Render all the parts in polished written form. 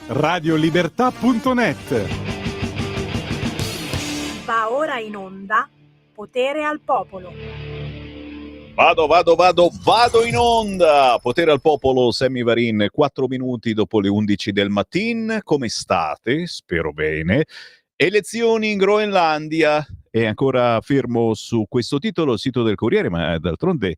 Radiolibertà.net. Va ora in onda Potere al Popolo. Vado in onda. Potere al Popolo, Sammy Varin, 4 minuti dopo le 11 del mattino. Come state? Spero bene. Elezioni in Groenlandia. È ancora fermo su questo titolo il sito del Corriere, ma d'altronde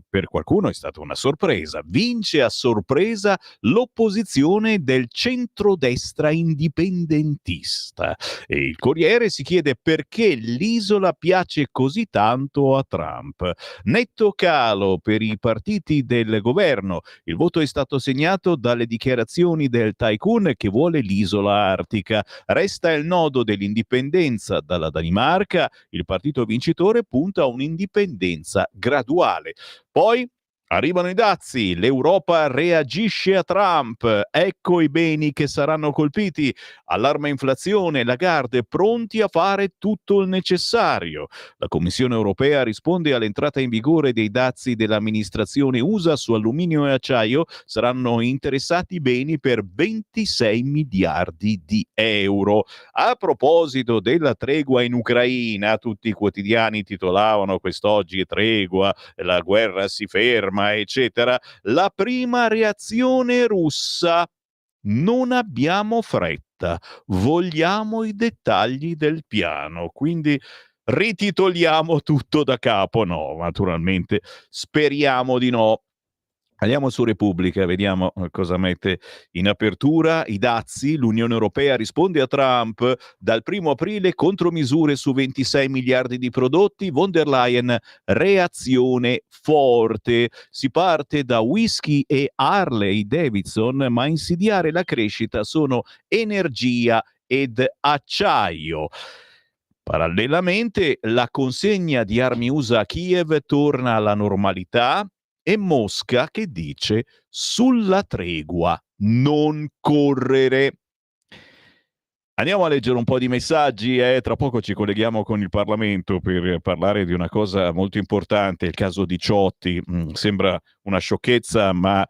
per qualcuno è stata una sorpresa. Vince a sorpresa l'opposizione del centrodestra indipendentista. E il Corriere si chiede perché l'isola piace così tanto a Trump. Netto calo per i partiti del governo. Il voto è stato segnato dalle dichiarazioni del tycoon che vuole l'isola artica. Resta il nodo dell'indipendenza dalla Danimarca. Il partito vincitore punta a un'indipendenza graduale. Poi arrivano i dazi, l'Europa reagisce a Trump, ecco i beni che saranno colpiti, allarma inflazione, Lagarde pronti a fare tutto il necessario. La Commissione europea risponde all'entrata in vigore dei dazi dell'amministrazione USA su alluminio e acciaio, saranno interessati beni per 26 miliardi di euro. A proposito della tregua in Ucraina, tutti i quotidiani titolavano quest'oggi tregua, la guerra si ferma, eccetera. La prima reazione russa: non abbiamo fretta, vogliamo i dettagli del piano. Quindi rititoliamo tutto da capo? No, naturalmente speriamo di no. Andiamo su Repubblica, vediamo cosa mette in apertura. I dazi, l'Unione Europea risponde a Trump, dal 1° aprile contromisure su 26 miliardi di prodotti, von der Leyen reazione forte. Si parte da whisky e Harley Davidson, ma a insidiare la crescita sono energia ed acciaio. Parallelamente, la consegna di armi USA a Kiev torna alla normalità e Mosca che dice sulla tregua non correre. Andiamo a leggere un po' di messaggi, tra poco ci colleghiamo con il Parlamento per parlare di una cosa molto importante, il caso di Ciotti. Sembra una sciocchezza, ma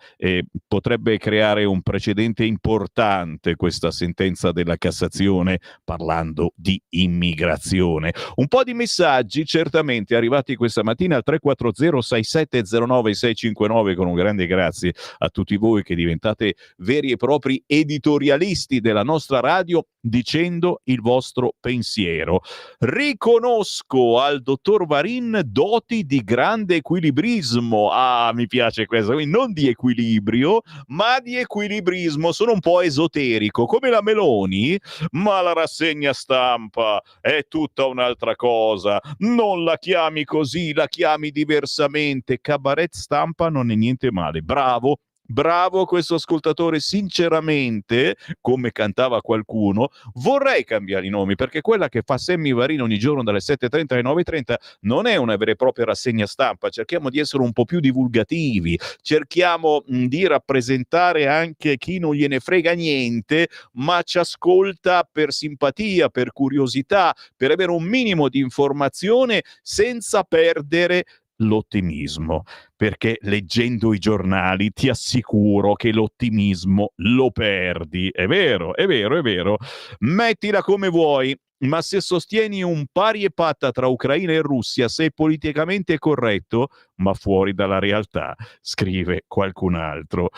potrebbe creare un precedente importante questa sentenza della Cassazione parlando di immigrazione. Un po' di messaggi certamente arrivati questa mattina al 340-6709-659, con un grande grazie a tutti voi che diventate veri e propri editorialisti della nostra radio, dicendo il vostro pensiero. Riconosco al dottor Varin doti di grande equilibrismo. Ah, mi piace questo, quindi non di equilibrio, ma di equilibrismo. Sono un po' esoterico, come la Meloni, ma la rassegna stampa è tutta un'altra cosa. Non la chiami così, la chiami diversamente. Cabaret stampa non è niente male. Bravo. Bravo questo ascoltatore, sinceramente, come cantava qualcuno, vorrei cambiare i nomi, perché quella che fa Sammy Varin ogni giorno dalle 7:30 alle 9:30 non è una vera e propria rassegna stampa. Cerchiamo di essere un po' più divulgativi, cerchiamo di rappresentare anche chi non gliene frega niente, ma ci ascolta per simpatia, per curiosità, per avere un minimo di informazione senza perdere l'ottimismo, perché leggendo i giornali ti assicuro che l'ottimismo lo perdi. È vero, è vero, è vero. Mettila come vuoi, ma se sostieni un pari e patta tra Ucraina e Russia sei politicamente corretto, ma fuori dalla realtà, scrive qualcun altro.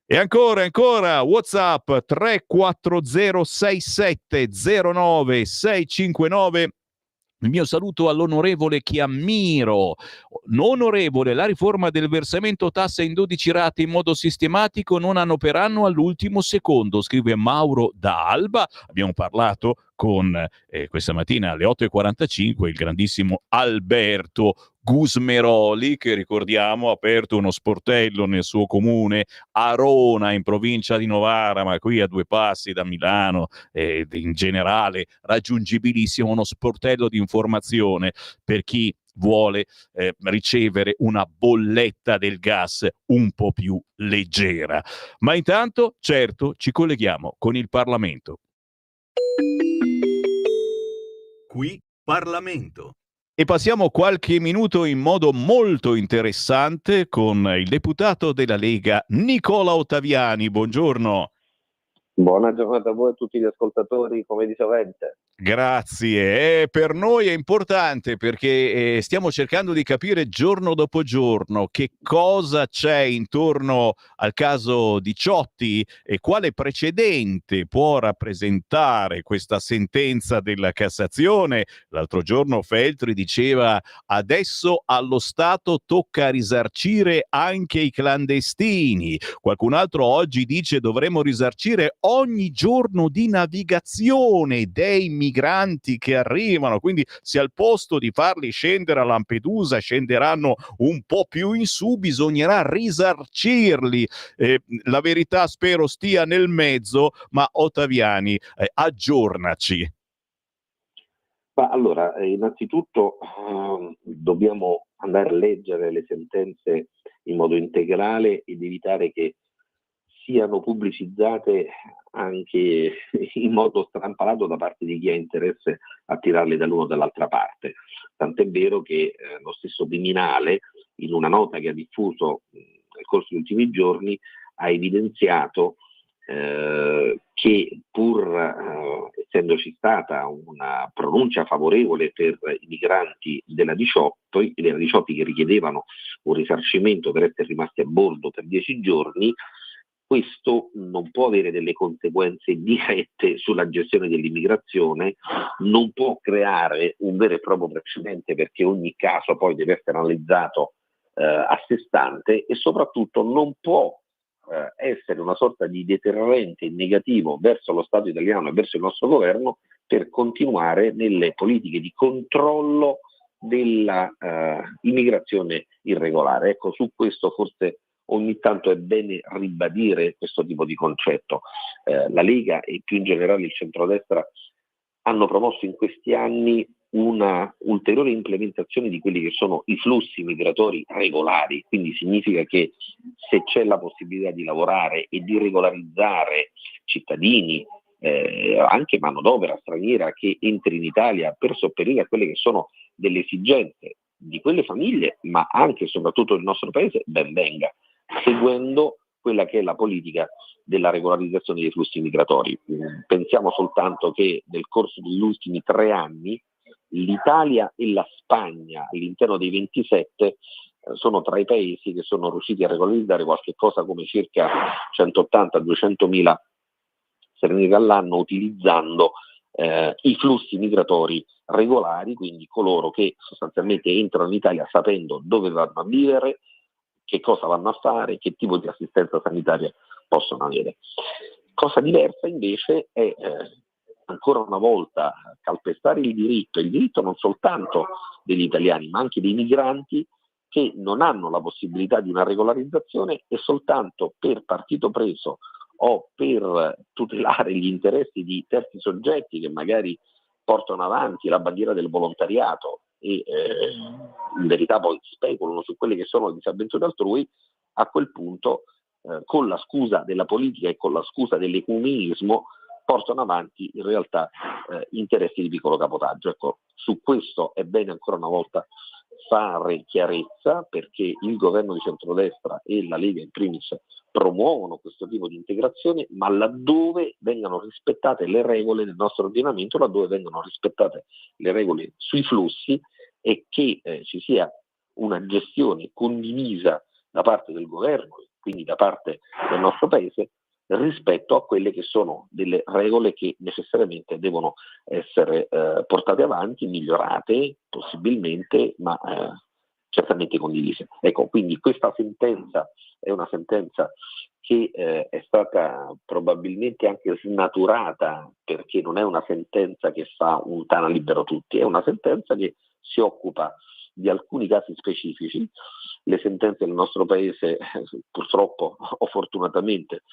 E ancora, WhatsApp 3406709659. Il mio saluto all'onorevole che ammiro. Onorevole, la riforma del versamento tasse in 12 rate in modo sistematico non anno per anno all'ultimo secondo, scrive Mauro da Alba. Abbiamo parlato con questa mattina alle 8:45 il grandissimo Alberto Gusmeroli, che ricordiamo ha aperto uno sportello nel suo comune, Arona, in provincia di Novara, ma qui a 2 passi da Milano, in generale raggiungibilissimo, uno sportello di informazione per chi vuole ricevere una bolletta del gas un po' più leggera. Ma intanto, certo, ci colleghiamo con il Parlamento. Qui Parlamento. E passiamo qualche minuto in modo molto interessante con il deputato della Lega Nicola Ottaviani. Buongiorno. Buona giornata a voi e a tutti gli ascoltatori, come di sovente. Grazie. Per noi è importante perché stiamo cercando di capire giorno dopo giorno che cosa c'è intorno al caso Diciotti e quale precedente può rappresentare questa sentenza della Cassazione. L'altro giorno Feltri diceva: adesso allo Stato tocca risarcire anche i clandestini. Qualcun altro oggi dice: dovremmo risarcire ogni giorno di navigazione dei migranti che arrivano, quindi se al posto di farli scendere a Lampedusa scenderanno un po' più in su, bisognerà risarcirli. La verità spero stia nel mezzo, ma Ottaviani, aggiornaci. Ma allora, innanzitutto dobbiamo andare a leggere le sentenze in modo integrale ed evitare che siano pubblicizzate anche in modo strampalato da parte di chi ha interesse a tirarle dall'uno o dall'altra parte. Tant'è vero che lo stesso Viminale, in una nota che ha diffuso nel corso degli ultimi giorni, ha evidenziato che pur essendoci stata una pronuncia favorevole per i migranti della Diciotti che richiedevano un risarcimento per essere rimasti a bordo per 10 giorni, questo non può avere delle conseguenze dirette sulla gestione dell'immigrazione, non può creare un vero e proprio precedente perché ogni caso poi deve essere analizzato a sé stante e soprattutto non può essere una sorta di deterrente negativo verso lo Stato italiano e verso il nostro governo per continuare nelle politiche di controllo della immigrazione irregolare. Ecco, su questo forse ogni tanto è bene ribadire questo tipo di concetto. La Lega e più in generale il centrodestra hanno promosso in questi anni una ulteriore implementazione di quelli che sono i flussi migratori regolari, quindi significa che se c'è la possibilità di lavorare e di regolarizzare cittadini, anche manodopera straniera che entri in Italia per sopperire a quelle che sono delle esigenze di quelle famiglie, ma anche e soprattutto del nostro paese, ben venga, seguendo quella che è la politica della regolarizzazione dei flussi migratori. Pensiamo soltanto che nel corso degli ultimi 3 anni l'Italia e la Spagna all'interno dei 27 sono tra i paesi che sono riusciti a regolarizzare qualche cosa come circa 180-200 mila stranieri all'anno utilizzando i flussi migratori regolari, quindi coloro che sostanzialmente entrano in Italia sapendo dove vanno a vivere, che cosa vanno a fare, che tipo di assistenza sanitaria possono avere. Cosa diversa invece è ancora una volta calpestare il diritto non soltanto degli italiani ma anche dei migranti che non hanno la possibilità di una regolarizzazione e soltanto per partito preso o per tutelare gli interessi di terzi soggetti che magari portano avanti la bandiera del volontariato e in verità poi speculano su quelle che sono le disavventure altrui, a quel punto con la scusa della politica e con la scusa dell'ecumenismo portano avanti in realtà interessi di piccolo cabotaggio. Ecco, su questo è bene ancora una volta fare chiarezza perché il governo di centrodestra e la Lega in primis promuovono questo tipo di integrazione, ma laddove vengano rispettate le regole del nostro ordinamento, laddove vengano rispettate le regole sui flussi e che ci sia una gestione condivisa da parte del governo, quindi da parte del nostro paese, rispetto a quelle che sono delle regole che necessariamente devono essere portate avanti, migliorate possibilmente, ma certamente condivise. Ecco, quindi questa sentenza è una sentenza che è stata probabilmente anche snaturata perché non è una sentenza che fa un tana libero tutti, è una sentenza che si occupa di alcuni casi specifici. Le sentenze nel nostro paese purtroppo o fortunatamente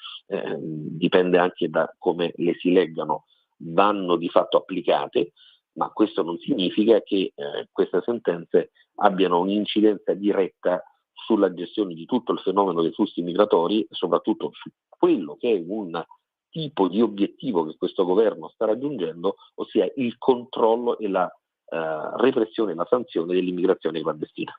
dipende anche da come le si leggano, vanno di fatto applicate, ma questo non significa che queste sentenze abbiano un'incidenza diretta sulla gestione di tutto il fenomeno dei flussi migratori, soprattutto su quello che è un tipo di obiettivo che questo governo sta raggiungendo, ossia il controllo e la repressione e la sanzione dell'immigrazione clandestina.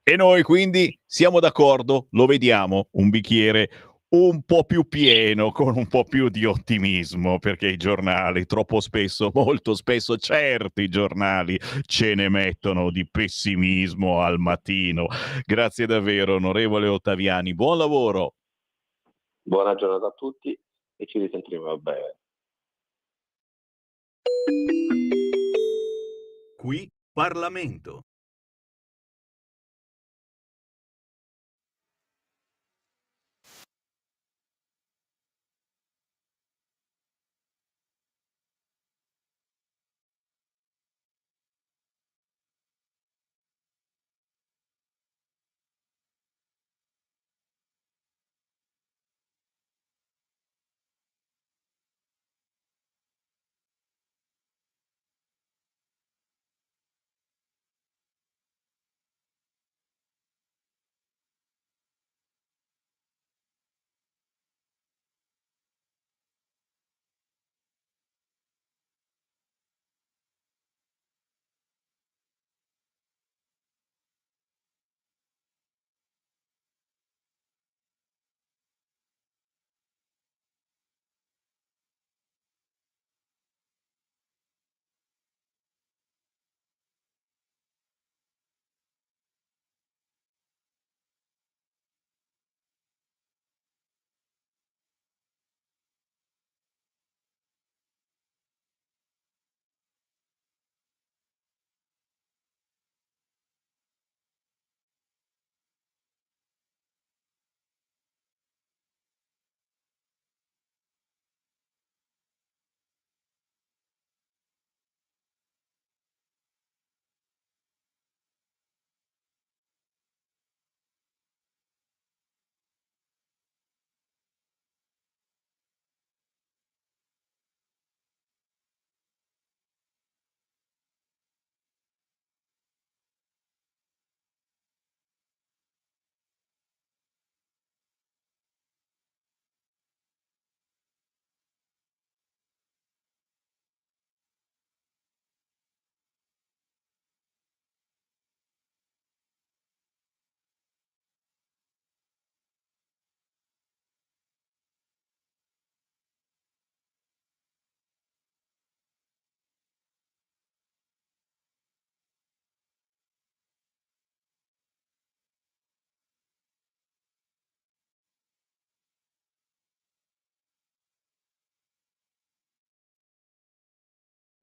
E noi quindi siamo d'accordo, lo vediamo, un bicchiere un po' più pieno, con un po' più di ottimismo, perché i giornali troppo spesso, molto spesso, certi giornali ce ne mettono di pessimismo al mattino. Grazie davvero, onorevole Ottaviani, buon lavoro. Buona giornata a tutti e ci risentiremo a breve. Qui Parlamento.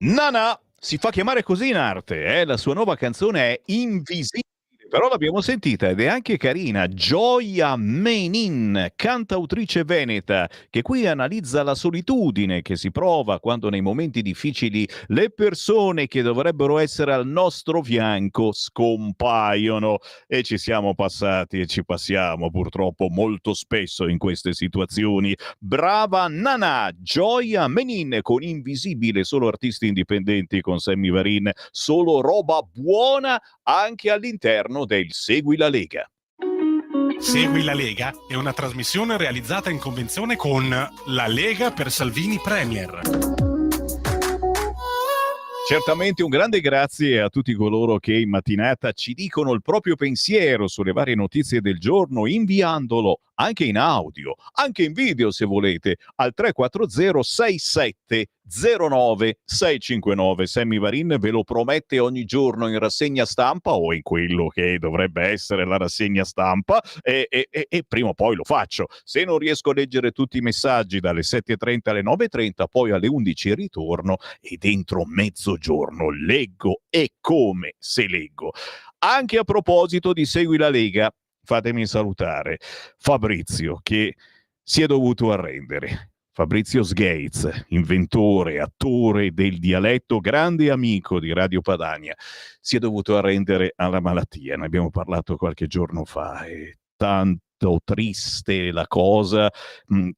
Nana si fa chiamare così in arte, la sua nuova canzone è Invisibile, però l'abbiamo sentita ed è anche carina. Gioia Menin, cantautrice veneta, che qui analizza la solitudine che si prova quando nei momenti difficili le persone che dovrebbero essere al nostro fianco scompaiono, e ci siamo passati e ci passiamo purtroppo molto spesso in queste situazioni. Brava Nana, Gioia Menin con Invisibile, solo artisti indipendenti con Sammy Varin, solo roba buona anche all'interno del Segui la Lega. Segui la Lega è una trasmissione realizzata in convenzione con La Lega per Salvini Premier. Certamente un grande grazie a tutti coloro che in mattinata ci dicono il proprio pensiero sulle varie notizie del giorno, inviandolo anche in audio, anche in video se volete, al 340 67 09 659. Sammy Varin ve lo promette ogni giorno in rassegna stampa o in quello che dovrebbe essere la rassegna stampa, e prima o poi lo faccio. Se non riesco a leggere tutti i messaggi dalle 7:30 alle 9:30, poi alle 11 ritorno e dentro mezzogiorno leggo, e come se leggo. Anche a proposito di Segui la Lega, fatemi salutare Fabrizio, che si è dovuto arrendere. Fabrizio Sgates, inventore, attore del dialetto, grande amico di Radio Padania, si è dovuto arrendere alla malattia. Ne abbiamo parlato qualche giorno fa. È tanto triste la cosa,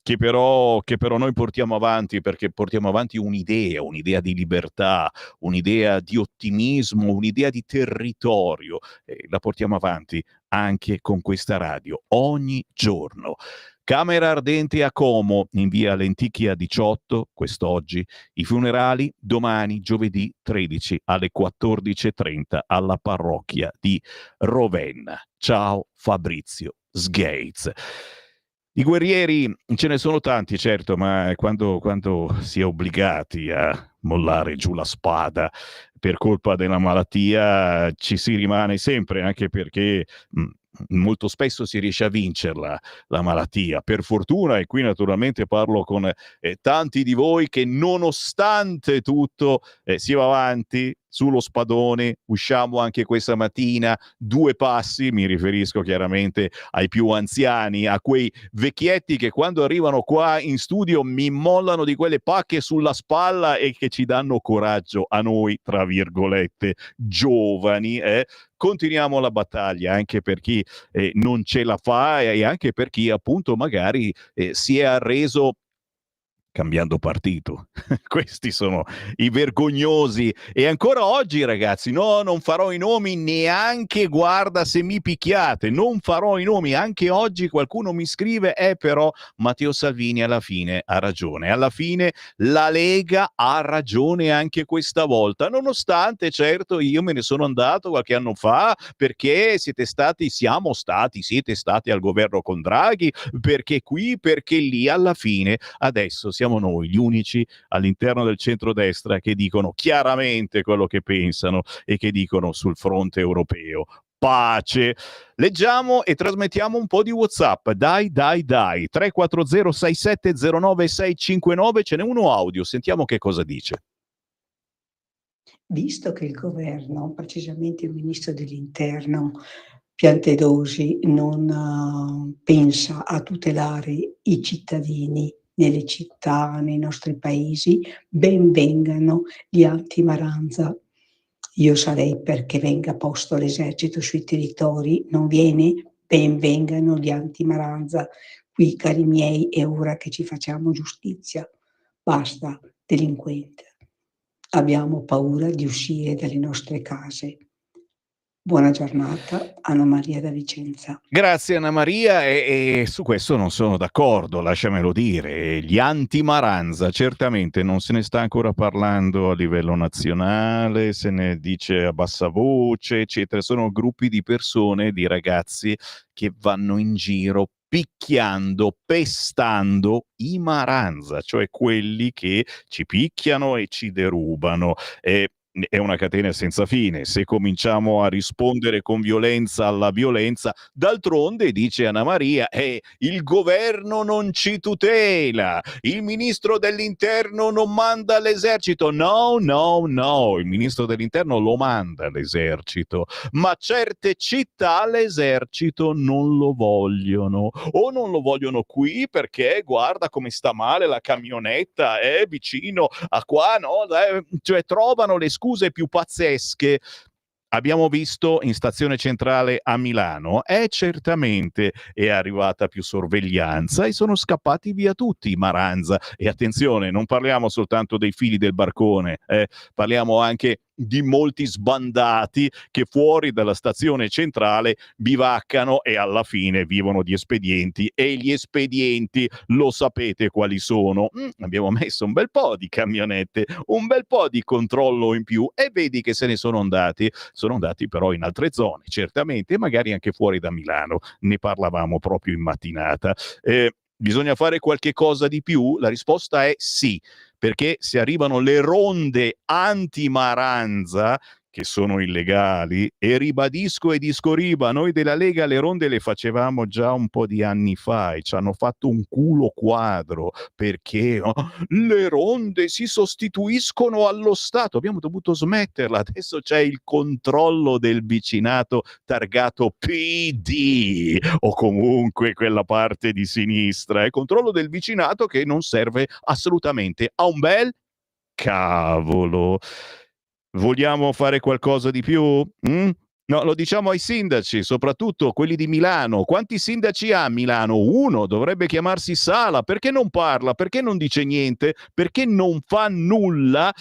che però noi portiamo avanti, perché portiamo avanti un'idea di libertà, un'idea di ottimismo, un'idea di territorio. La portiamo avanti anche con questa radio ogni giorno. Camera ardente a Como in via Lenticchia 18 quest'oggi, i funerali domani giovedì 13 alle 14:30 alla parrocchia di Rovenna. Ciao Fabrizio Sgates. I guerrieri ce ne sono tanti, certo, ma quando si è obbligati a mollare giù la spada per colpa della malattia, ci si rimane sempre, anche perché molto spesso si riesce a vincerla la malattia, per fortuna, e qui naturalmente parlo con tanti di voi che nonostante tutto si va avanti sullo spadone, usciamo anche questa mattina 2 passi, mi riferisco chiaramente ai più anziani, a quei vecchietti che quando arrivano qua in studio mi mollano di quelle pacche sulla spalla e che ci danno coraggio a noi, tra virgolette, giovani. Continuiamo la battaglia anche per chi non ce la fa e anche per chi appunto magari si è arreso cambiando partito. Questi sono i vergognosi. E ancora oggi, ragazzi, no, non farò i nomi neanche, guarda, se mi picchiate, non farò i nomi. Anche oggi qualcuno mi scrive, però Matteo Salvini alla fine ha ragione. Alla fine la Lega ha ragione anche questa volta, nonostante, certo, io me ne sono andato qualche anno fa perché siete stati al governo con Draghi, perché qui, perché lì, alla fine adesso siamo noi gli unici all'interno del centrodestra che dicono chiaramente quello che pensano e che dicono sul fronte europeo. Pace. Leggiamo e trasmettiamo un po' di WhatsApp. Dai. 340 6709 659. Ce n'è uno audio. Sentiamo che cosa dice. Visto che il governo, precisamente il ministro dell'Interno Piantedosi, non pensa a tutelare i cittadini nelle città, nei nostri paesi, ben vengano gli anti-Maranza. Io sarei perché venga posto l'esercito sui territori, non viene? Ben vengano gli anti-Maranza. Qui, cari miei, è ora che ci facciamo giustizia. Basta, delinquente. Abbiamo paura di uscire dalle nostre case. Buona giornata, Anna Maria da Vicenza. Grazie Anna Maria, e su questo non sono d'accordo, lasciamelo dire. Gli anti-Maranza, certamente non se ne sta ancora parlando a livello nazionale, se ne dice a bassa voce, eccetera. Sono gruppi di persone, di ragazzi che vanno in giro picchiando, pestando i Maranza, cioè quelli che ci picchiano e ci derubano. È una catena senza fine. Se cominciamo a rispondere con violenza alla violenza, d'altronde, dice Anna Maria, il governo non ci tutela, il ministro dell'interno non manda l'esercito. No, il ministro dell'interno lo manda l'esercito, ma certe città l'esercito non lo vogliono, o non lo vogliono qui perché guarda come sta male la camionetta, è vicino a qua, no? Cioè trovano le scuse più pazzesche. Abbiamo visto in stazione centrale a Milano, certamente è arrivata più sorveglianza e sono scappati via tutti i Maranza. E attenzione, non parliamo soltanto dei figli del barcone, parliamo anche di molti sbandati che fuori dalla stazione centrale bivaccano e alla fine vivono di espedienti, e gli espedienti lo sapete quali sono. Abbiamo messo un bel po' di camionette, un bel po' di controllo in più, e vedi che se ne sono andati però in altre zone, certamente, magari anche fuori da Milano. Ne parlavamo proprio in mattinata. Bisogna fare qualche cosa di più? La risposta è sì, perché se arrivano le ronde anti-Maranza, che sono illegali, e ribadisco e discoriba, noi della Lega le ronde le facevamo già un po' di anni fa e ci hanno fatto un culo quadro, perché le ronde si sostituiscono allo Stato, abbiamo dovuto smetterla, adesso c'è il controllo del vicinato targato PD o comunque quella parte di sinistra, controllo del vicinato che non serve assolutamente a un bel cavolo. Vogliamo fare qualcosa di più? No, lo diciamo ai sindaci, soprattutto quelli di Milano. Quanti sindaci ha Milano? Uno, dovrebbe chiamarsi Sala. Perché non parla? Perché non dice niente? Perché non fa nulla?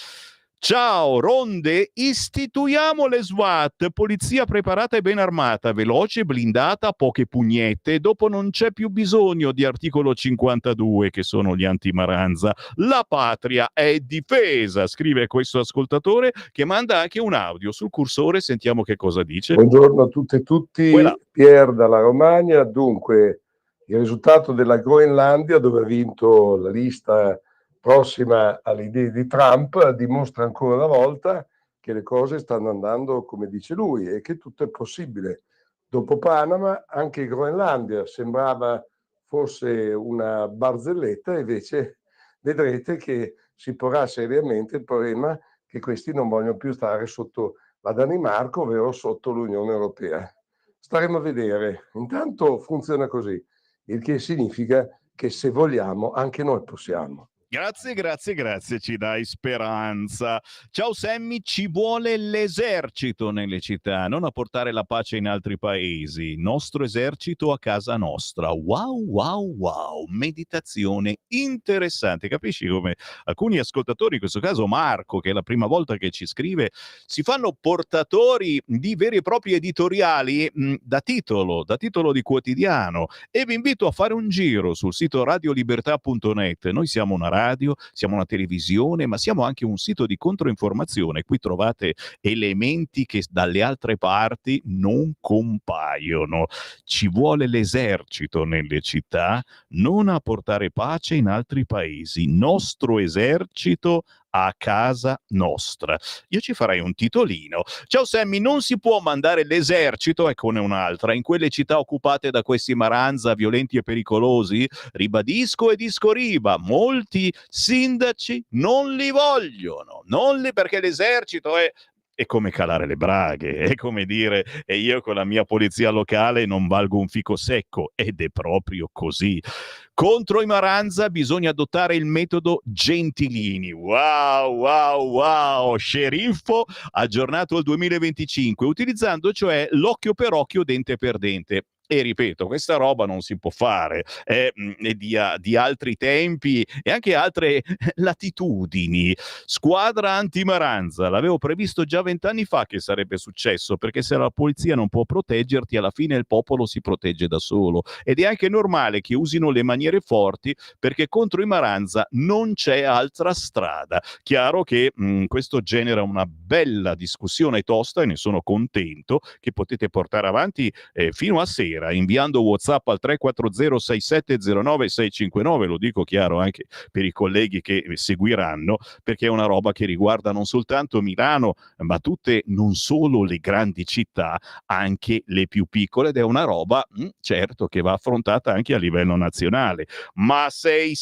Ciao, ronde, istituiamo le SWAT, polizia preparata e ben armata, veloce, blindata, poche pugnette, dopo non c'è più bisogno di articolo 52 che sono gli anti-Maranza, la patria è difesa, scrive questo ascoltatore che manda anche un audio sul cursore, sentiamo che cosa dice. Buongiorno a tutte e tutti, Quella. Pier dalla Romagna. Dunque, Il risultato della Groenlandia, dove ha vinto la lista prossima alle idee di Trump, dimostra ancora una volta che le cose stanno andando come dice lui e che tutto è possibile. Dopo Panama anche Groenlandia sembrava fosse una barzelletta, invece vedrete che si porrà seriamente il problema che questi non vogliono più stare sotto la Danimarca, ovvero sotto l'Unione Europea. Staremo a vedere. Intanto funziona così, il che significa che se vogliamo anche noi possiamo. Grazie, ci dai speranza. Ciao Sammy, ci vuole l'esercito nelle città, non a portare la pace in altri paesi. Nostro esercito a casa nostra. Wow, meditazione interessante. Capisci come alcuni ascoltatori, in questo caso Marco, che è la prima volta che ci scrive, si fanno portatori di veri e propri editoriali da titolo di quotidiano. E vi invito a fare un giro sul sito radiolibertà.net. Noi siamo una radio, siamo una televisione, ma siamo anche un sito di controinformazione. Qui trovate elementi che dalle altre parti non compaiono. Ci vuole l'esercito nelle città, non a portare pace in altri paesi. Nostro esercito a casa nostra. Io ci farei un titolino. Ciao Sammy, non si può mandare l'esercito, eccone un'altra, in quelle città occupate da questi maranza violenti e pericolosi? Ribadisco e discoriba, molti sindaci non li vogliono, perché l'esercito è come calare le braghe, è come dire e io con la mia polizia locale non valgo un fico secco, ed è proprio così. Contro i maranza bisogna adottare il metodo Gentilini. Wow, sceriffo aggiornato al 2025, utilizzando cioè l'occhio per occhio, dente per dente. E ripeto, questa roba non si può fare, è di altri tempi e anche altre latitudini. Squadra antimaranza, l'avevo previsto già 20 anni fa che sarebbe successo, perché se la polizia non può proteggerti, alla fine il popolo si protegge da solo. Ed è anche normale che usino le maniere forti, perché contro i maranza non c'è altra strada. Chiaro che questo genera una bella discussione tosta, e ne sono contento, che potete portare avanti fino a sera, inviando WhatsApp al 340 6709 659. Lo dico chiaro anche per i colleghi che seguiranno, perché è una roba che riguarda non soltanto Milano, ma tutte, non solo le grandi città, anche le più piccole, ed è una roba certo che va affrontata anche a livello nazionale. Ma se i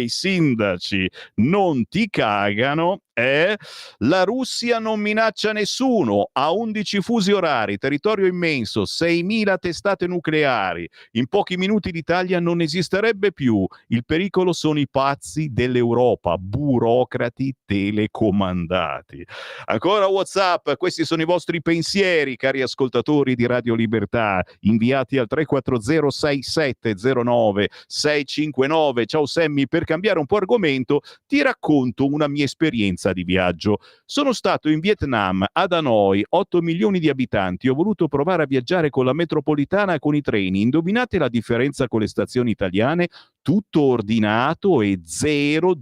sindaci non ti cagano, la Russia non minaccia nessuno, ha 11 fusi orari, territorio immenso, 6.000 testate nucleari. In pochi minuti l'Italia non esisterebbe più. Il pericolo sono i pazzi dell'Europa, burocrati telecomandati. Ancora WhatsApp, questi sono i vostri pensieri, cari ascoltatori di Radio Libertà, inviati al 340 6709 659. Ciao Sammy, per cambiare un po' argomento, ti racconto una mia esperienza di viaggio. Sono stato in Vietnam, ad Hanoi, 8 milioni di abitanti. Ho voluto provare a viaggiare con la metropolitana e con i treni. Indovinate la differenza con le stazioni italiane? Tutto ordinato e zero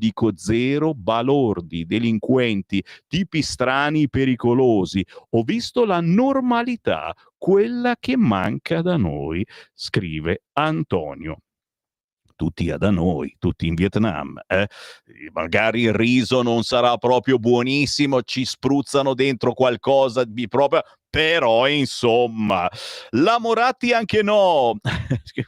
balordi, delinquenti, tipi strani, pericolosi. Ho visto la normalità, quella che manca da noi, scrive Antonio. Tutti da noi, tutti in Vietnam. Magari il riso non sarà proprio buonissimo, ci spruzzano dentro qualcosa di proprio, però insomma, la Moratti anche no.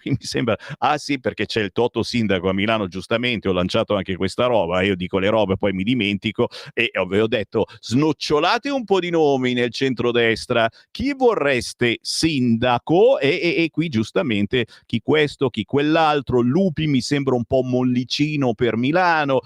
Mi sembra, sì, perché c'è il Toto sindaco a Milano, giustamente ho lanciato anche questa roba, io dico le robe poi mi dimentico, e avevo detto snocciolate un po' di nomi nel centrodestra, chi vorreste sindaco? E qui giustamente chi questo, chi quell'altro. Lupi mi sembra un po' mollicino per Milano,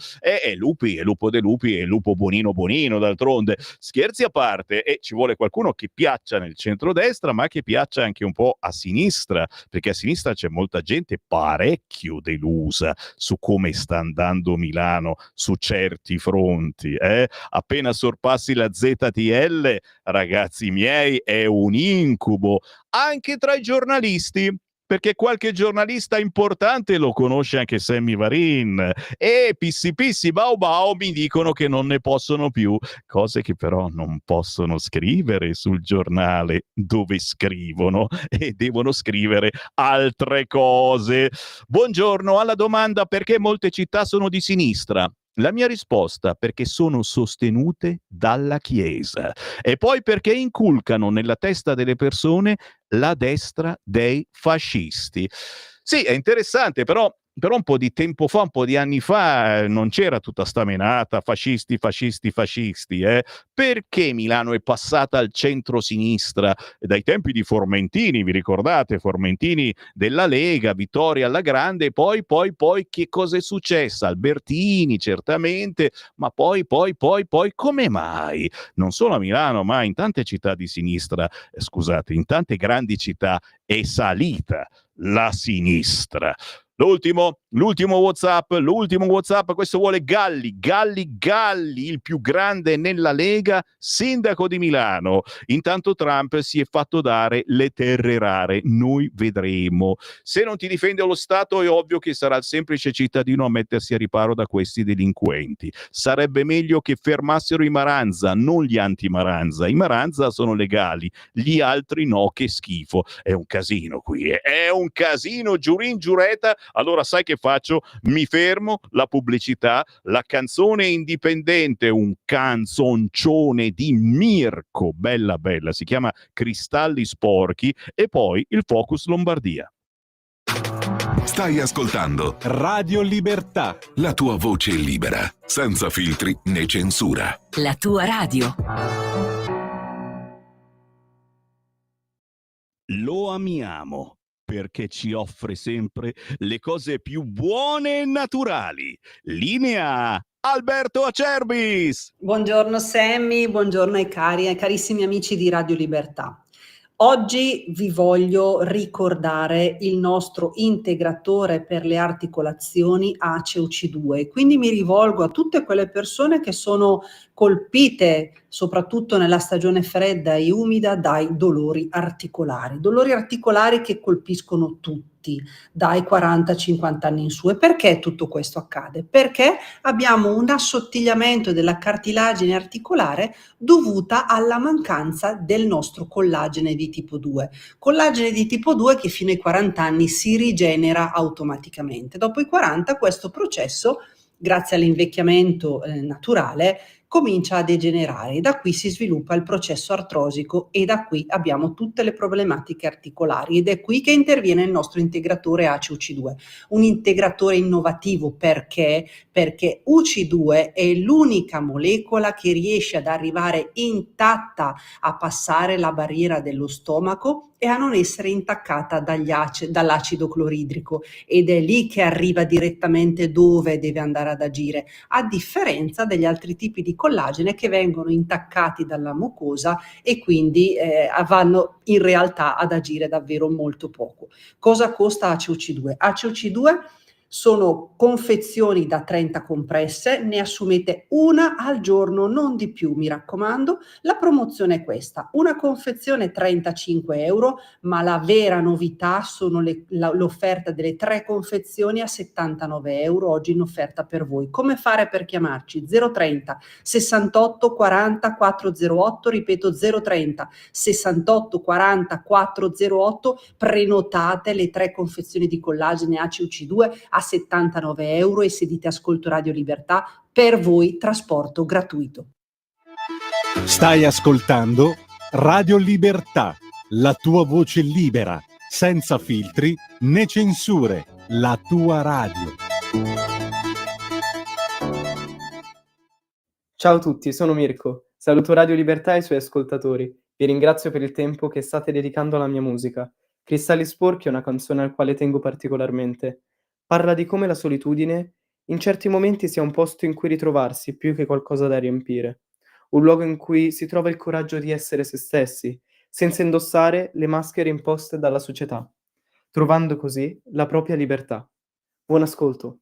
Lupi è Lupo De Lupi, è Lupo Bonino d'altronde. Scherzi a parte, ci vuole qualcuno che piaccia nel centrodestra, ma che piaccia anche un po' a sinistra, perché a sinistra c'è molta gente parecchio delusa su come sta andando Milano su certi fronti. Appena sorpassi la ZTL, ragazzi miei, è un incubo. Anche tra i giornalisti. perché qualche giornalista importante lo conosce anche Sammy Varin, e pissi pissi bau bau mi dicono che non ne possono più, cose che però non possono scrivere sul giornale dove scrivono, e devono scrivere altre cose. Buongiorno. Alla domanda perché molte città sono di sinistra, la mia risposta: perché sono sostenute dalla Chiesa, e poi perché inculcano nella testa delle persone la destra dei fascisti. Sì, è interessante, però un po' di tempo fa, un po' di anni fa, non c'era tutta sta menata, fascisti, fascisti, fascisti. Perché Milano è passata al centro-sinistra? Dai tempi di Formentini, vi ricordate? Formentini della Lega, vittoria alla grande, poi che cosa è successo? Albertini, certamente, ma poi, come mai? Non solo a Milano, ma in tante città di sinistra, scusate, in tante grandi città è salita la sinistra. L'ultimo WhatsApp, questo vuole Galli, il più grande nella Lega, sindaco di Milano. Intanto Trump si è fatto dare le terre rare, noi vedremo. Se non ti difende lo Stato è ovvio che sarà il semplice cittadino a mettersi a riparo da questi delinquenti. Sarebbe meglio che fermassero i Maranza, non gli anti-Maranza. I Maranza sono legali, gli altri no, che schifo. È un casino qui, è un casino, giurin giureta. Allora sai che faccio? Mi fermo, la pubblicità, la canzone indipendente, un canzoncione di Mirko, bella bella, si chiama Cristalli Sporchi, e poi il Focus Lombardia. Stai ascoltando Radio Libertà. la tua voce libera, senza filtri né censura. La tua radio. Lo amiamo perché ci offre sempre le cose più buone e naturali. Linea Alberto Acerbis. Buongiorno Sammy, buongiorno ai cari e carissimi amici di Radio Libertà. Oggi vi voglio ricordare il nostro integratore per le articolazioni ACEUC2, quindi mi rivolgo a tutte quelle persone che sono colpite, soprattutto nella stagione fredda e umida, dai dolori articolari che colpiscono tutti dai 40-50 anni in su. E perché tutto questo accade? Perché abbiamo un assottigliamento della cartilagine articolare dovuta alla mancanza del nostro collagene di tipo 2. Collagene di tipo 2 che fino ai 40 anni si rigenera automaticamente. Dopo i 40 questo processo, grazie all'invecchiamento naturale, comincia a degenerare e da qui si sviluppa il processo artrosico e da qui abbiamo tutte le problematiche articolari, ed è qui che interviene il nostro integratore ACE-UC2, un integratore innovativo perché UC2 è l'unica molecola che riesce ad arrivare intatta a passare la barriera dello stomaco e a non essere intaccata dall'acido cloridrico, ed è lì che arriva direttamente dove deve andare ad agire, a differenza degli altri tipi di collagene che vengono intaccati dalla mucosa e quindi vanno in realtà ad agire davvero molto poco. Cosa costa ACEUC2? ACEUC2 sono confezioni da 30 compresse, ne assumete una al giorno, non di più, mi raccomando. La promozione è questa: una confezione 35 euro, ma la vera novità sono l'offerta delle 3 confezioni a 79 euro oggi in offerta per voi. Come fare per chiamarci? 030 68 40 408, ripeto 030 68 40 408, prenotate le 3 confezioni di collagene ACEUC2 a 79 euro e se dite ascolto Radio Libertà, per voi trasporto gratuito. Stai ascoltando Radio Libertà, la tua voce libera, senza filtri né censure, la tua radio. Ciao a tutti, sono Mirko. Saluto Radio Libertà e i suoi ascoltatori. Vi ringrazio per il tempo che state dedicando alla mia musica. Cristalli Sporchi è una canzone al quale tengo particolarmente. Parla di come la solitudine in certi momenti sia un posto in cui ritrovarsi più che qualcosa da riempire. Un luogo in cui si trova il coraggio di essere se stessi, senza indossare le maschere imposte dalla società, trovando così la propria libertà. Buon ascolto.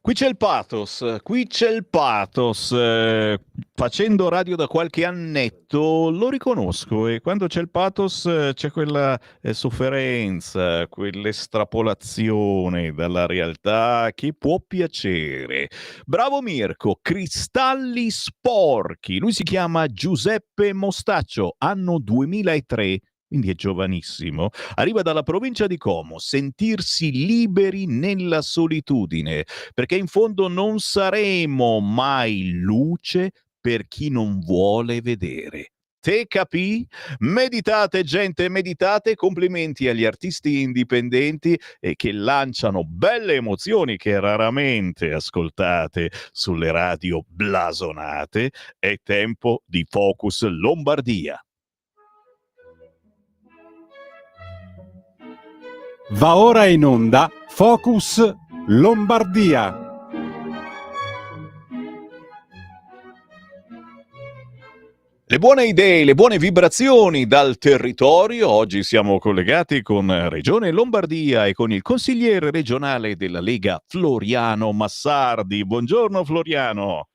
Qui c'è il pathos, qui c'è il pathos. Facendo radio da qualche annetto lo riconosco e quando c'è il pathos c'è quella sofferenza, quell'estrapolazione dalla realtà che può piacere. Bravo Mirko, Cristalli Sporchi. Lui si chiama Giuseppe Mostaccio, anno 2003. Quindi è giovanissimo, arriva dalla provincia di Como, sentirsi liberi nella solitudine, perché in fondo non saremo mai luce per chi non vuole vedere. Te capì? Meditate gente, meditate, complimenti agli artisti indipendenti che lanciano belle emozioni che raramente ascoltate sulle radio blasonate. È tempo di Focus Lombardia. Va ora in onda Focus Lombardia. Le buone idee, le buone vibrazioni dal territorio. Oggi siamo collegati con Regione Lombardia e con il consigliere regionale della Lega Floriano Massardi. Buongiorno Floriano.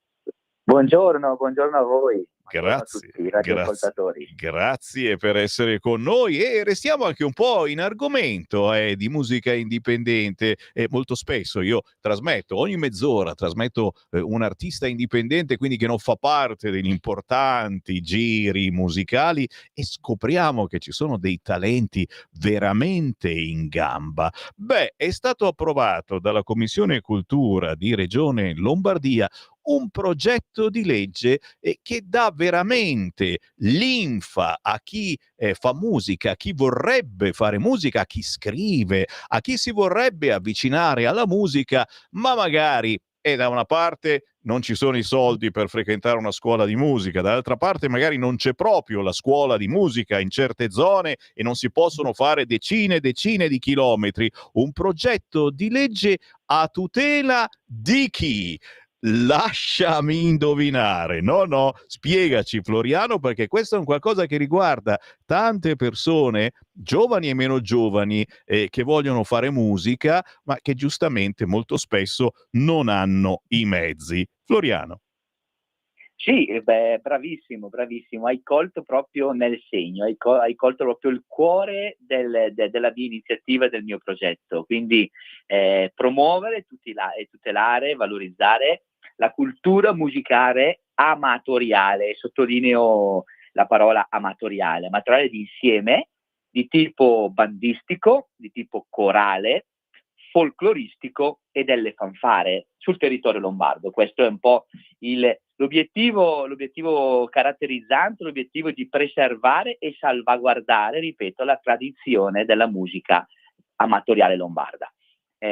Buongiorno a voi. Grazie, A tutti i radioascoltatori. grazie per essere con noi e restiamo anche un po' in argomento di musica indipendente. Molto spesso io trasmetto, ogni mezz'ora trasmetto un artista indipendente, quindi che non fa parte degli importanti giri musicali, e scopriamo che ci sono dei talenti veramente in gamba. Beh, è stato approvato dalla Commissione Cultura di Regione Lombardia un progetto di legge che dà veramente linfa a chi fa musica, a chi vorrebbe fare musica, a chi scrive, a chi si vorrebbe avvicinare alla musica, ma magari da una parte non ci sono i soldi per frequentare una scuola di musica, dall'altra parte magari non c'è proprio la scuola di musica in certe zone e non si possono fare decine e decine di chilometri. Un progetto di legge a tutela di chi? Lasciami indovinare. No, spiegaci Floriano, perché questo è un qualcosa che riguarda tante persone, giovani e meno giovani, che vogliono fare musica, ma che giustamente molto spesso non hanno i mezzi. Floriano. Sì, bravissimo, hai colto proprio nel segno, hai colto proprio il cuore della mia iniziativa, del mio progetto, quindi promuovere, tutelare, valorizzare la cultura musicale amatoriale, sottolineo la parola amatoriale di insieme, di tipo bandistico, di tipo corale, folcloristico e delle fanfare sul territorio lombardo. Questo è un po' l'obiettivo caratterizzante, l'obiettivo di preservare e salvaguardare, ripeto, la tradizione della musica amatoriale lombarda. È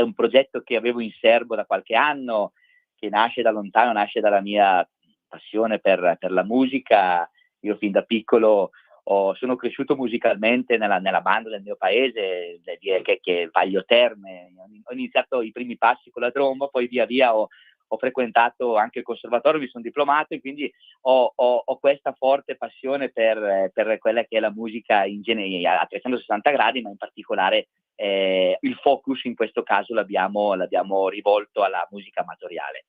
un progetto che avevo in serbo da qualche anno, che nasce da lontano, nasce dalla mia passione per la musica. Io fin da piccolo sono cresciuto musicalmente nella banda del mio paese, che Vaglio Terme. Ho iniziato i primi passi con la tromba, poi via via ho frequentato anche il conservatorio, mi sono diplomato e quindi ho questa forte passione per quella che è la musica in genere a 360 gradi, ma in particolare il focus in questo caso l'abbiamo rivolto alla musica amatoriale.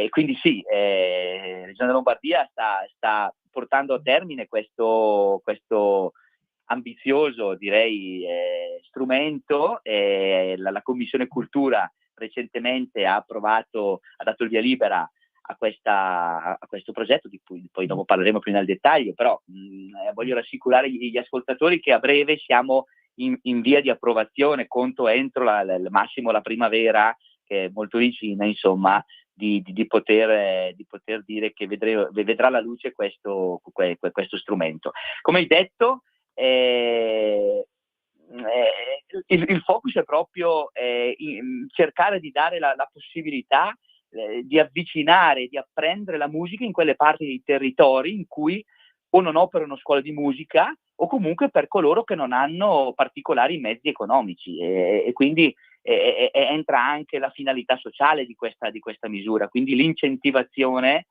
Quindi sì, Regione Lombardia sta portando a termine questo ambizioso, direi, strumento. La Commissione Cultura recentemente ha dato il via libera a questo progetto, di cui poi dopo parleremo più nel dettaglio, però voglio rassicurare gli ascoltatori che a breve siamo in via di approvazione, conto entro il massimo la primavera, che è molto vicina, insomma, di poter dire che vedrà la luce questo strumento. Come hai detto, il focus è proprio cercare di dare la possibilità di avvicinare, di apprendere la musica in quelle parti dei territori in cui o non operano scuole di musica o comunque per coloro che non hanno particolari mezzi economici, e quindi entra anche la finalità sociale di questa misura, quindi l'incentivazione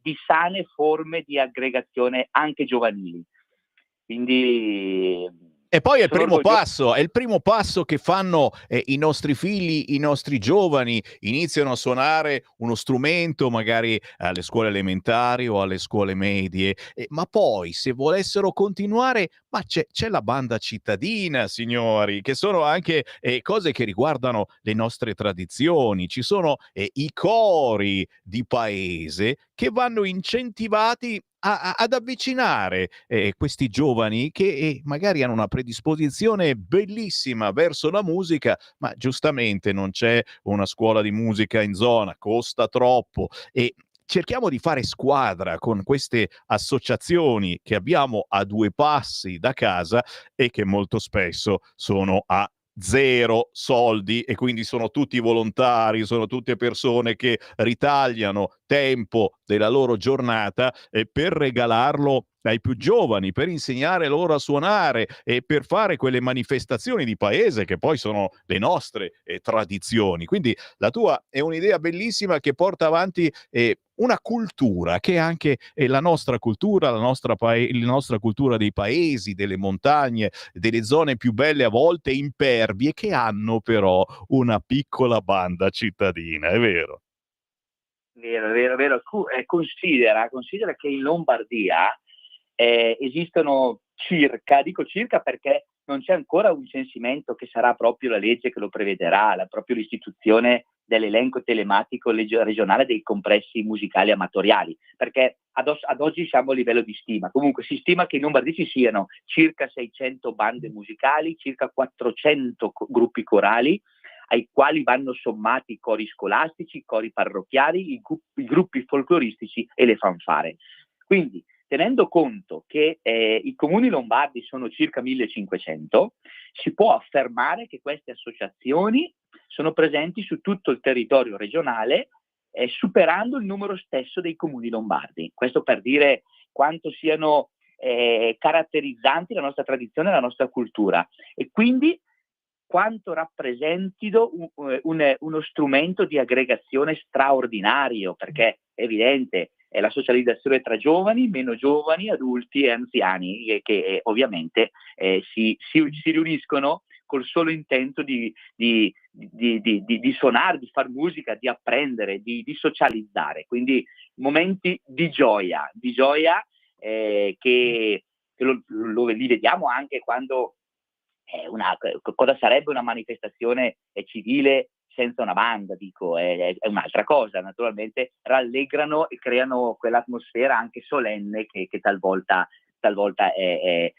di sane forme di aggregazione anche giovanili. Quindi E poi Sono è il primo passo che fanno i nostri figli, i nostri giovani, iniziano a suonare uno strumento magari alle scuole elementari o alle scuole medie, ma poi se volessero continuare, ma c'è la banda cittadina, signori, che sono anche cose che riguardano le nostre tradizioni, ci sono i cori di paese che vanno incentivati ad avvicinare questi giovani che magari hanno una predisposizione bellissima verso la musica, ma giustamente non c'è una scuola di musica in zona, costa troppo e cerchiamo di fare squadra con queste associazioni che abbiamo a 2 passi da casa e che molto spesso sono a 0 soldi e quindi sono tutti volontari, sono tutte persone che ritagliano tempo della loro giornata per regalarlo ai più giovani, per insegnare loro a suonare e per fare quelle manifestazioni di paese che poi sono le nostre tradizioni. Quindi la tua è un'idea bellissima che porta avanti una cultura che è anche la nostra cultura, la nostra cultura dei paesi, delle montagne, delle zone più belle a volte impervie che hanno però una piccola banda cittadina, è vero? Vero, vero, vero. Considera che in Lombardia esistono dico circa perché non c'è ancora un censimento che sarà proprio la legge che lo prevederà, proprio l'istituzione dell'elenco telematico regionale dei complessi musicali amatoriali, perché ad oggi siamo a livello di stima. Comunque si stima che in Lombardia ci siano circa 600 bande musicali, circa 400 gruppi corali, ai quali vanno sommati i cori scolastici, i cori parrocchiali, i gruppi folcloristici e le fanfare. Quindi, tenendo conto che i comuni lombardi sono circa 1500, si può affermare che queste associazioni sono presenti su tutto il territorio regionale, superando il numero stesso dei comuni lombardi. Questo per dire quanto siano caratterizzanti la nostra tradizione e la nostra cultura. E quindi quanto rappresentino uno strumento di aggregazione straordinario, perché è evidente, è la socializzazione tra giovani, meno giovani, adulti e anziani, che ovviamente si riuniscono col solo intento di suonare, di far musica, di apprendere, di socializzare. Quindi momenti di gioia che li vediamo anche quando cosa sarebbe una manifestazione civile senza una banda, dico, è un'altra cosa. Naturalmente rallegrano e creano quell'atmosfera anche solenne che talvolta è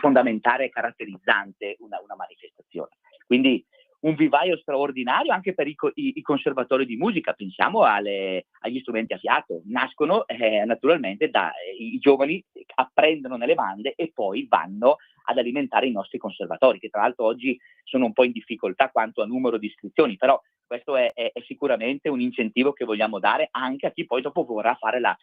fondamentale e caratterizzante una manifestazione. Quindi un vivaio straordinario anche per i conservatori di musica. Pensiamo agli strumenti a fiato, nascono naturalmente i giovani apprendono nelle bande e poi vanno ad alimentare i nostri conservatori, che tra l'altro oggi sono un po' in difficoltà quanto a numero di iscrizioni, però questo è sicuramente un incentivo che vogliamo dare anche a chi poi dopo vorrà fare la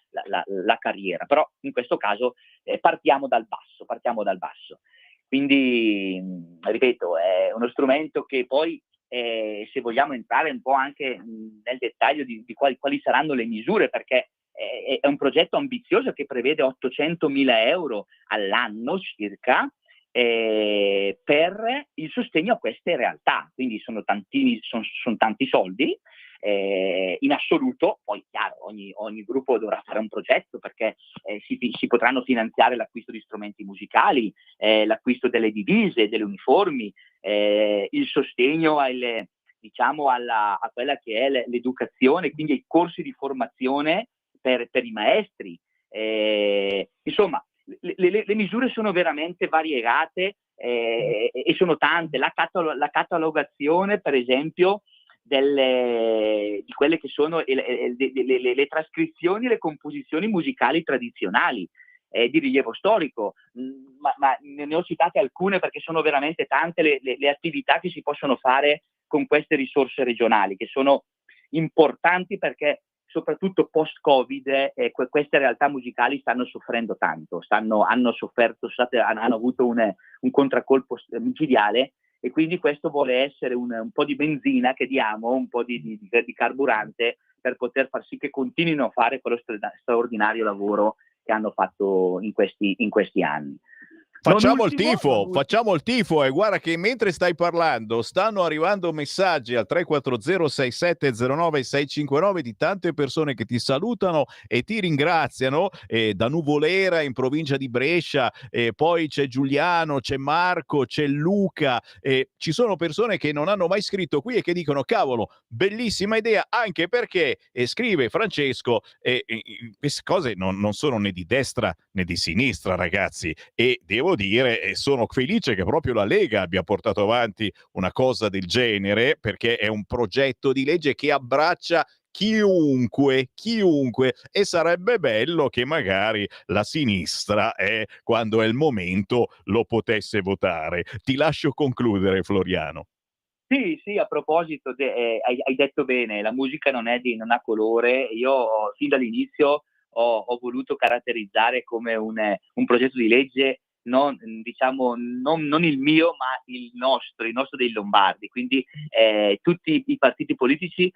carriera. Però in questo caso partiamo dal basso. Quindi, ripeto, è uno strumento che poi, se vogliamo entrare un po' anche nel dettaglio di quali saranno le misure, perché è un progetto ambizioso che prevede 800.000 euro all'anno circa per il sostegno a queste realtà. Quindi sono tanti soldi. In assoluto, poi chiaro, ogni gruppo dovrà fare un progetto perché si potranno finanziare l'acquisto di strumenti musicali, l'acquisto delle divise, delle uniformi, il sostegno a quella che è l'educazione, quindi ai corsi di formazione per i maestri. Insomma, le misure sono veramente variegate e sono tante. La catalogazione, per esempio, di quelle che sono le trascrizioni e le composizioni musicali tradizionali di rilievo storico, ma ne ho citate alcune perché sono veramente tante le attività che si possono fare con queste risorse regionali, che sono importanti perché soprattutto post-Covid queste realtà musicali stanno soffrendo tanto, hanno avuto un contraccolpo micidiale. E quindi questo vuole essere un po' di benzina che diamo, un po' di carburante per poter far sì che continuino a fare quello straordinario lavoro che hanno fatto in questi anni. Facciamo il ultimo, tifo, facciamo il tifo e guarda che mentre stai parlando stanno arrivando messaggi al 3406709 di tante persone che ti salutano e ti ringraziano, da Nuvolera in provincia di Brescia, poi c'è Giuliano, c'è Marco, c'è Luca, ci sono persone che non hanno mai scritto qui e che dicono cavolo, bellissima idea, anche perché, scrive Francesco, queste cose non sono né di destra né di sinistra, ragazzi, e devo dire, sono felice che proprio la Lega abbia portato avanti una cosa del genere, perché è un progetto di legge che abbraccia chiunque, e sarebbe bello che magari la sinistra, quando è il momento, lo potesse votare. Ti lascio concludere, Floriano. Sì, a proposito, hai detto bene, la musica non ha colore. Io fin dall'inizio ho voluto caratterizzare come un progetto di legge non il mio, ma il nostro dei Lombardi. Quindi tutti i partiti politici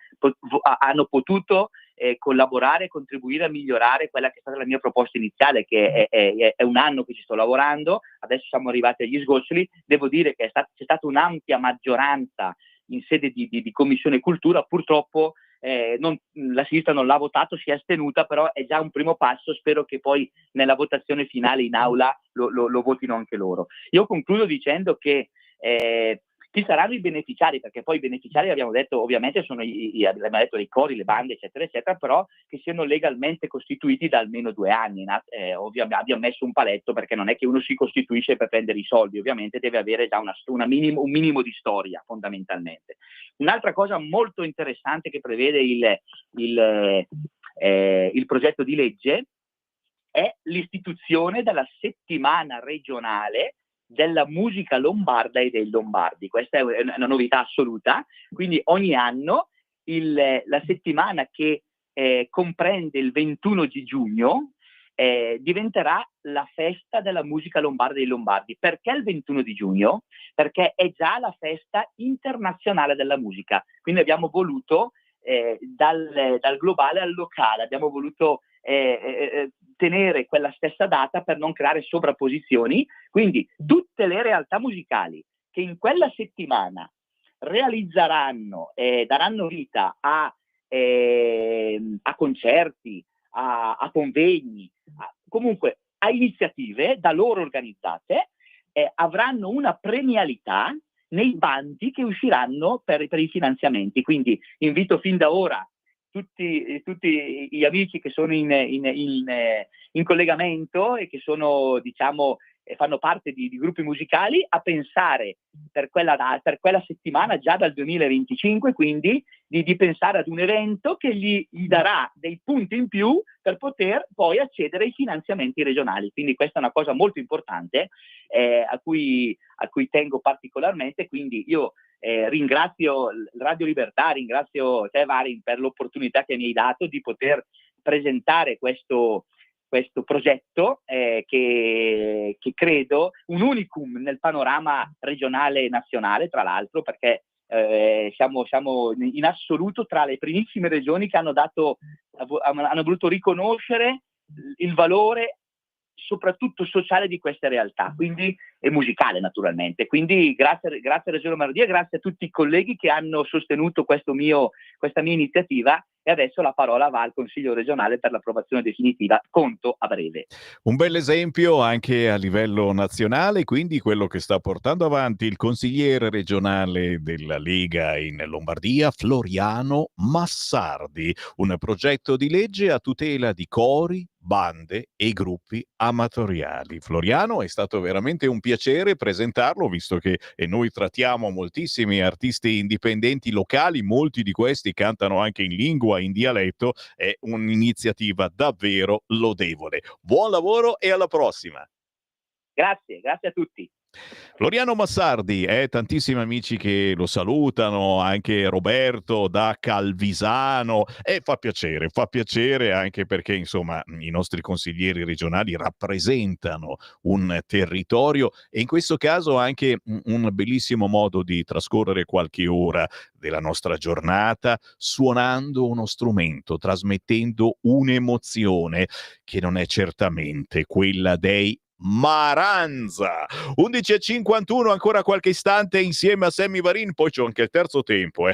hanno potuto collaborare e contribuire a migliorare quella che è stata la mia proposta iniziale, che è un anno che ci sto lavorando. Adesso siamo arrivati agli sgoccioli. Devo dire che c'è stata un'ampia maggioranza in sede di Commissione Cultura. Purtroppo la sinistra non l'ha votato, si è astenuta, però è già un primo passo. Spero che poi nella votazione finale in aula lo votino anche loro. Io concludo dicendo che chi saranno i beneficiari, perché poi i beneficiari, abbiamo detto, ovviamente sono abbiamo detto i cori, le bande, eccetera, eccetera, però che siano legalmente costituiti da almeno 2 anni. Ovviamente abbiamo messo un paletto, perché non è che uno si costituisce per prendere i soldi, ovviamente deve avere già un minimo di storia, fondamentalmente. Un'altra cosa molto interessante che prevede il progetto di legge è l'istituzione della settimana regionale della musica lombarda e dei lombardi. Questa è una novità assoluta. Quindi ogni anno la settimana che comprende il 21 di giugno diventerà la festa della musica lombarda e dei lombardi. Perché il 21 di giugno? Perché è già la festa internazionale della musica. Quindi abbiamo voluto dal globale al locale, abbiamo voluto tenere quella stessa data per non creare sovrapposizioni. Quindi tutte le realtà musicali che in quella settimana realizzeranno, daranno vita a concerti, a convegni, comunque a iniziative da loro organizzate, avranno una premialità nei bandi che usciranno per i finanziamenti. Quindi invito fin da ora tutti gli amici che sono in collegamento e che sono, fanno parte di gruppi musicali, a pensare per quella settimana già dal 2025, quindi di pensare ad un evento che gli darà dei punti in più per poter poi accedere ai finanziamenti regionali. Quindi questa è una cosa molto importante, a cui tengo particolarmente. Quindi io ringrazio Radio Libertà, ringrazio te, Varin, per l'opportunità che mi hai dato di poter presentare questo progetto, che credo un unicum nel panorama regionale e nazionale, tra l'altro, perché siamo in assoluto tra le primissime regioni che hanno voluto riconoscere il valore soprattutto sociale di queste realtà, quindi e musicale naturalmente. Quindi grazie Regione Lombardia, grazie a tutti i colleghi che hanno sostenuto questa mia iniziativa, e adesso la parola va al Consiglio regionale per l'approvazione definitiva, conto a breve. Un bel esempio anche a livello nazionale, quindi quello che sta portando avanti il consigliere regionale della Lega in Lombardia, Floriano Massardi, un progetto di legge a tutela di cori, bande e gruppi amatoriali. Floriano, è stato veramente un piacere presentarlo, visto che noi trattiamo moltissimi artisti indipendenti locali, molti di questi cantano anche in lingua, in dialetto. È un'iniziativa davvero lodevole. Buon lavoro e alla prossima. Grazie a tutti. Floriano Massardi, tantissimi amici che lo salutano, anche Roberto da Calvisano, e fa piacere anche perché insomma i nostri consiglieri regionali rappresentano un territorio, e in questo caso anche un bellissimo modo di trascorrere qualche ora della nostra giornata suonando uno strumento, trasmettendo un'emozione che non è certamente quella dei Maranza. 11:51, ancora qualche istante insieme a Sammy Varin, poi c'ho anche il terzo tempo.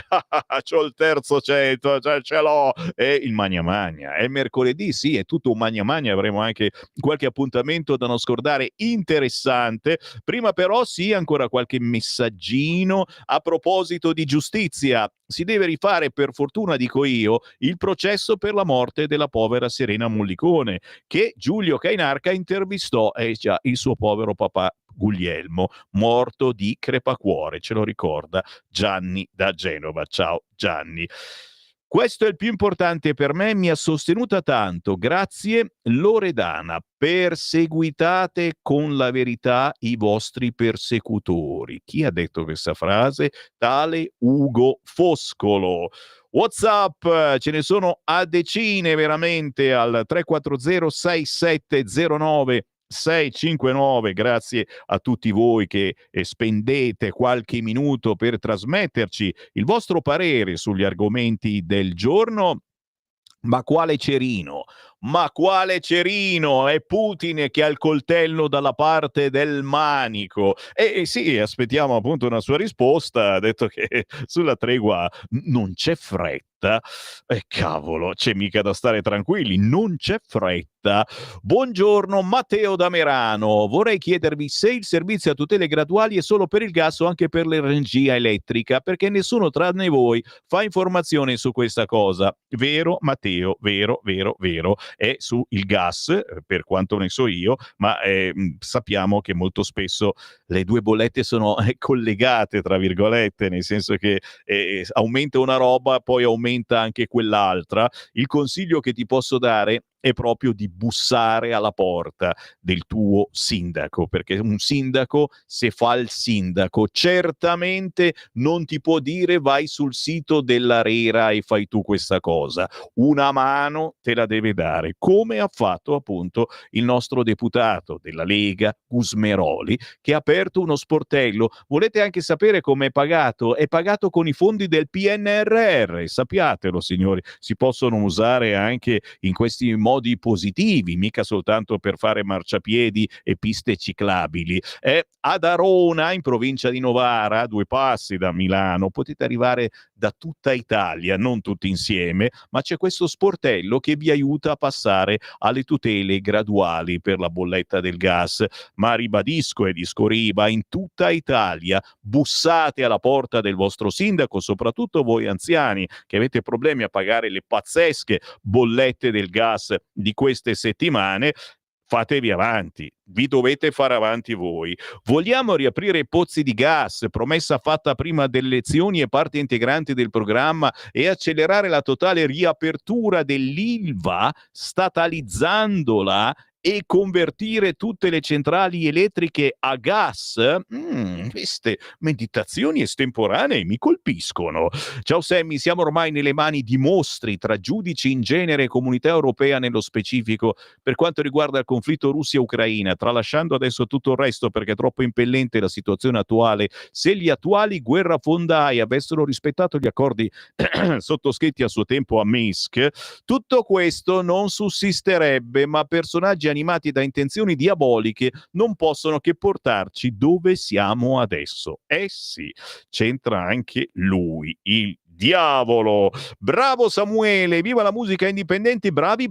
C'ho il terzo cento, ce l'ho. E il Magna Magna. È mercoledì, sì, è tutto un Magna Magna, avremo anche qualche appuntamento da non scordare interessante. Prima però sì, ancora qualche messaggino a proposito di giustizia. Si deve rifare, per fortuna dico io, il processo per la morte della povera Serena Mollicone, che Giulio Cainarca intervistò, già, il suo povero papà Guglielmo, morto di crepacuore, ce lo ricorda Gianni da Genova. Ciao Gianni. Questo è il più importante per me, mi ha sostenuta tanto, grazie Loredana. Perseguitate con la verità i vostri persecutori. Chi ha detto questa frase? Tale Ugo Foscolo. WhatsApp, ce ne sono a decine veramente al 340 6709 659. Grazie a tutti voi che spendete qualche minuto per trasmetterci il vostro parere sugli argomenti del giorno. Ma quale Cerino? Ma quale Cerino? È Putin che ha il coltello dalla parte del manico. E sì, aspettiamo appunto una sua risposta. Ha detto che sulla tregua non c'è fretta. E cavolo, c'è mica da stare tranquilli, non c'è fretta. Buongiorno Matteo da Merano. Vorrei chiedervi se il servizio a tutele graduali è solo per il gas o anche per l'energia elettrica, perché nessuno tranne voi fa informazione su questa cosa. Vero Matteo, vero. È su il gas, per quanto ne so io, ma sappiamo che molto spesso le due bollette sono collegate, tra virgolette, nel senso che aumenta una roba, poi aumenta anche quell'altra. Il consiglio che ti posso dare è proprio di bussare alla porta del tuo sindaco, perché un sindaco, se fa il sindaco, certamente non ti può dire vai sul sito dell'ARERA e fai tu questa cosa. Una mano te la deve dare, come ha fatto appunto il nostro deputato della Lega, Gusmeroli, che ha aperto uno sportello. Volete anche sapere come è pagato? È pagato con i fondi del PNRR, sappiatelo signori, si possono usare anche in questi modi positivi, mica soltanto per fare marciapiedi e piste ciclabili. Ad Arona, in provincia di Novara, a 2 passi da Milano, potete arrivare da tutta Italia, non tutti insieme, ma c'è questo sportello che vi aiuta a passare alle tutele graduali per la bolletta del gas. Ma ribadisco e discoriba, in tutta Italia bussate alla porta del vostro sindaco, soprattutto voi anziani che avete problemi a pagare le pazzesche bollette del gas di queste settimane. Fatevi avanti, vi dovete fare avanti voi. Vogliamo riaprire i pozzi di gas, promessa fatta prima delle elezioni e parte integrante del programma, e accelerare la totale riapertura dell'Ilva, statalizzandola e convertire tutte le centrali elettriche a gas? Queste meditazioni estemporanee mi colpiscono. Ciao Sammy, siamo ormai nelle mani di mostri, tra giudici in genere e comunità europea nello specifico, per quanto riguarda il conflitto Russia-Ucraina, tralasciando adesso tutto il resto perché è troppo impellente la situazione attuale. Se gli attuali guerrafondai avessero rispettato gli accordi sottoscritti a suo tempo a Minsk, tutto questo non sussisterebbe, ma personaggi animati da intenzioni diaboliche non possono che portarci dove siamo adesso. Sì, c'entra anche lui, il diavolo. Bravo Samuele, viva la musica indipendente, bravi.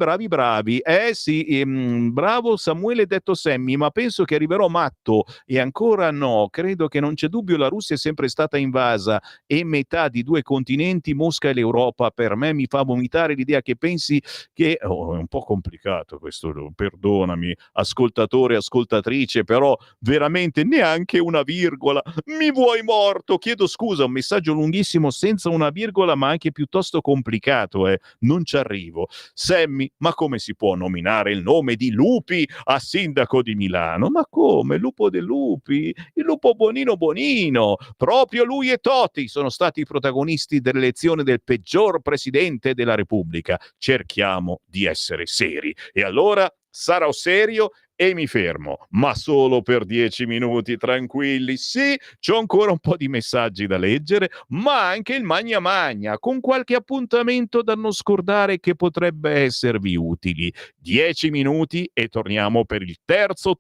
Sì, bravo Samuele detto Sammy, ma penso che arriverò matto e ancora no, credo che non c'è dubbio, la Russia è sempre stata invasa e metà di 2 continenti, Mosca e l'Europa. Per me mi fa vomitare l'idea che pensi che è un po' complicato questo, perdonami ascoltatore, ascoltatrice, però veramente neanche una virgola. Mi vuoi morto? Chiedo scusa, un messaggio lunghissimo senza una virgola, ma anche piuttosto complicato, non ci arrivo. Sammy, ma come si può nominare il nome di Lupi a sindaco di Milano? Ma come? Lupo De Lupi? Il lupo Bonino? Proprio lui e Totti sono stati i protagonisti dell'elezione del peggior presidente della Repubblica. Cerchiamo di essere seri. E allora sarò serio e mi fermo, ma solo per 10 minuti, tranquilli. Sì, c'ho ancora un po' di messaggi da leggere, ma anche il Magna Magna, con qualche appuntamento da non scordare che potrebbe esservi utili. 10 minuti e torniamo per il terzo